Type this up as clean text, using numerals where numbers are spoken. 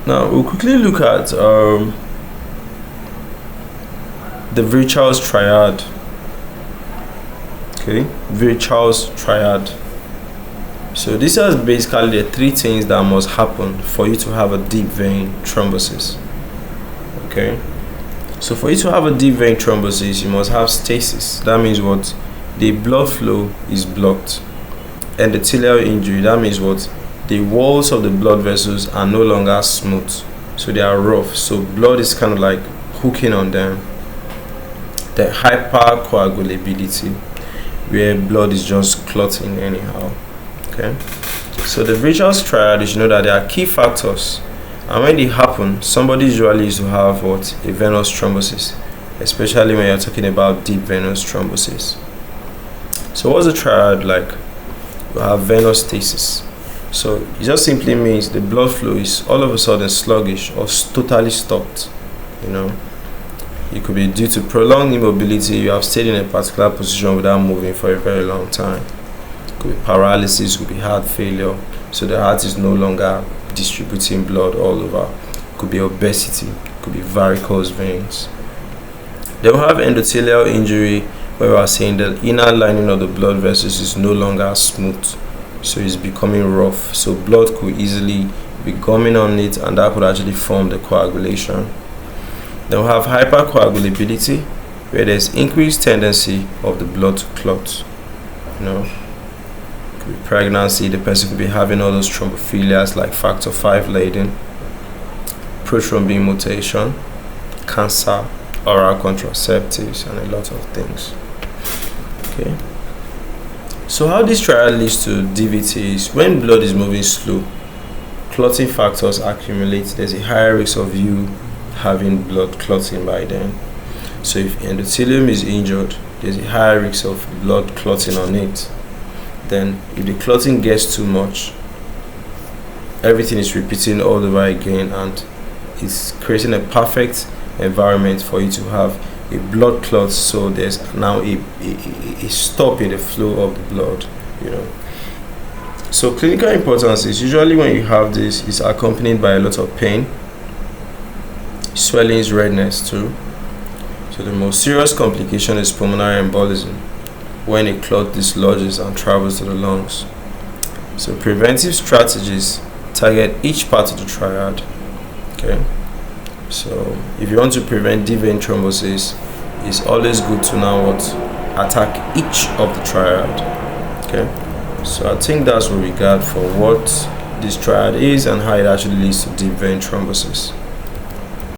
Now we'll quickly look at the Virchow's triad. Okay, Virchow's triad. So this is basically the three things that must happen for you to have a deep vein thrombosis. Okay, so for you to have a deep vein thrombosis, you must have stasis. That means what? The blood flow is blocked. Endothelial injury, that means what? The walls of the blood vessels are no longer smooth, so they are rough, so blood is kind of like hooking on them. The hypercoagulability, where blood is just clotting anyhow. Okay, so the Virchow's triad, you should know that there are key factors, and when they happen, somebody usually used to have what? A venous thrombosis, especially when you're talking about deep venous thrombosis. So what's the triad like? You have venous stasis. So it just simply means the blood flow is all of a sudden sluggish or totally stopped. You know, it could be due to prolonged immobility. You have stayed in a particular position without moving for a very long time. It could be paralysis, it could be heart failure, so the heart is no longer distributing blood all over. It could be obesity, it could be varicose veins. Then we have endothelial injury, where we are saying the inner lining of the blood vessels is no longer smooth, so it's becoming rough, so blood could easily be gumming on it, and that could actually form the coagulation. Then we have hypercoagulability, where there's increased tendency of the blood to clot. You know, it could be pregnancy, the person could be having all those thrombophilias like factor 5 laden, prothrombin mutation, cancer, oral contraceptives, and a lot of things. Okay, so how this triad leads to DVT is when blood is moving slow, clotting factors accumulate. There's a higher risk of you having blood clotting by then. So if endothelium is injured, there's a higher risk of blood clotting on it. Then if the clotting gets too much, everything is repeating all over again, and it's creating a perfect environment for you to have a blood clot, so there's now a stop in the flow of the blood, you know. So clinical importance is usually when you have this, it's accompanied by a lot of pain, swellings, redness too. So the most serious complication is pulmonary embolism, when a clot dislodges and travels to the lungs. So preventive strategies target each part of the triad. Okay, so if you want to prevent deep vein thrombosis, it's always good to now attack each of the triad. Okay, so I think that's what we got for what this triad is and how it actually leads to deep vein thrombosis.